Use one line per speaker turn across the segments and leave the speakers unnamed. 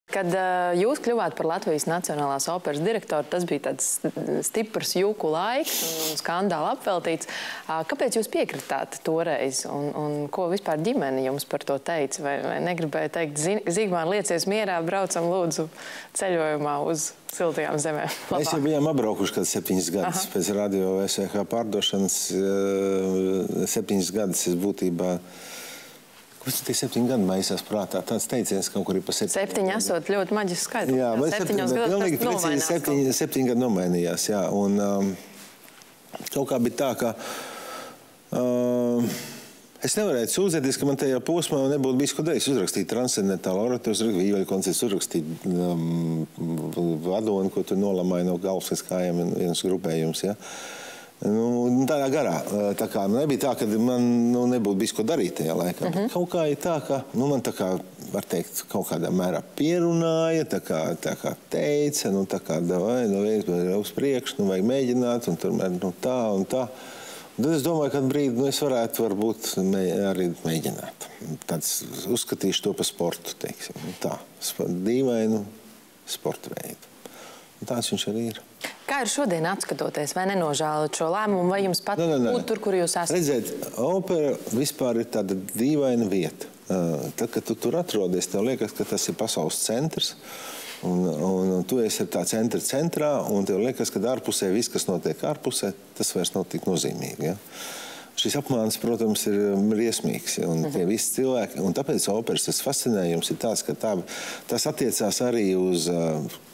Kad jūs kļuvāt par Latvijas Nacionālās operas direktoru, tas bija tāds stiprs jūku laiks un skandāla apveltīts. Kāpēc jūs piekritāt toreiz? Un ko vispār ģimene jums par to teica? Vai negribēja teikt, Zigmār, liecies mierā, braucam lūdzu ceļojumā uz siltajām zemēm?
Mēs jau bijām apbraukuši kad 7 gadus pēc radio SVH pārdošanas. 7 gadus es būtībā... Kas tie 7 gadi maisās prātā? Tāds teiciens kaut kur ir pa 7.
7 esot ļoti maģisks skaitlis.
Jā, bet 7 pilnīgi precīzi 7 gadi nomainījās, jā. Un kaut kā bija tā, ka es nevarētu sūdzēties, ka man tajā posmā nebūtu bijis ko darīt. Uzrakstīt transcendentālu oratūru, uzrakstīt vīveļu koncerts, uzrakstīt vadoni, ko tu nolamāji no galvas līdz kājām viens grupējums, jā. Tādā garā. Tā kā nebija tā, ka man nebūtu bijis ko darīt tajā laikā. Kaut kā ir tā, ka man tā kā, var teikt, kaut kādā mērā pierunāja, tā kā teica, tā kā davai, uz priekšu, vajag mēģināt, un tomēr tā un tā. Tad es domāju, ka brīdi es varētu varbūt arī mēģināt. Tāds uzskatīšu to par sportu, teiksim. Tā, dīvainu sporta veidu. Tāds viņš arī ir.
Kā ir šodien atskatoties, vai nenožēlot šo lēmumu, vai jums pat būt tur, kur jūs esat?
Redzēt, opera vispār ir tāda dīvaina vieta. Tad, kad tu tur atrodies, tev liekas, ka tas ir pasaules centrs, un tu esi tā centrā, un tev liekas, ka ārpusē viss, kas notiek ārpusē, tas vairs nav tik nozīmīgi. Ja? Šis apmāns, protams, ir briesmīgs, un tie visi cilvēki, un tāpēc operas tas fascinējums ir tāds, ka tas attiecās arī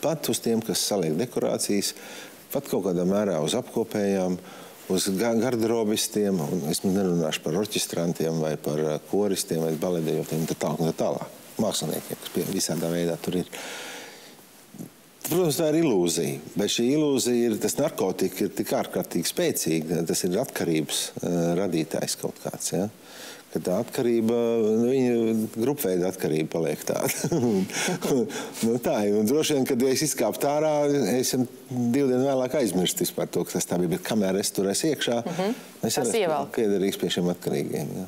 pat uz tiem, kas saliek dekorācijas, pat kaut kādā mērā uz apkopējām, uz garderobistiem, un es nerunāšu par orķestrantiem vai par koristiem vai baledejotiem, un tā tālāk. Māksliniekiem, kas visādā veidā tur ir. Protams, tā ir ilūzija, bet šī ilūzija ir, tas narkotika ir tik ārkārtīgi spēcīga, tas ir atkarības radītājs kaut kāds, ja? Kad tā atkarība, viņa grupveida atkarība paliek tāda. Tā ir, un droši vien, kad es izkāptu ārā, es 2 dienu vēlāk aizmirst vispār to, ka tas tā bija, bet kamēr es tur esmu iekšā, es arī piederīgs pie šiem atkarīgiem, ja?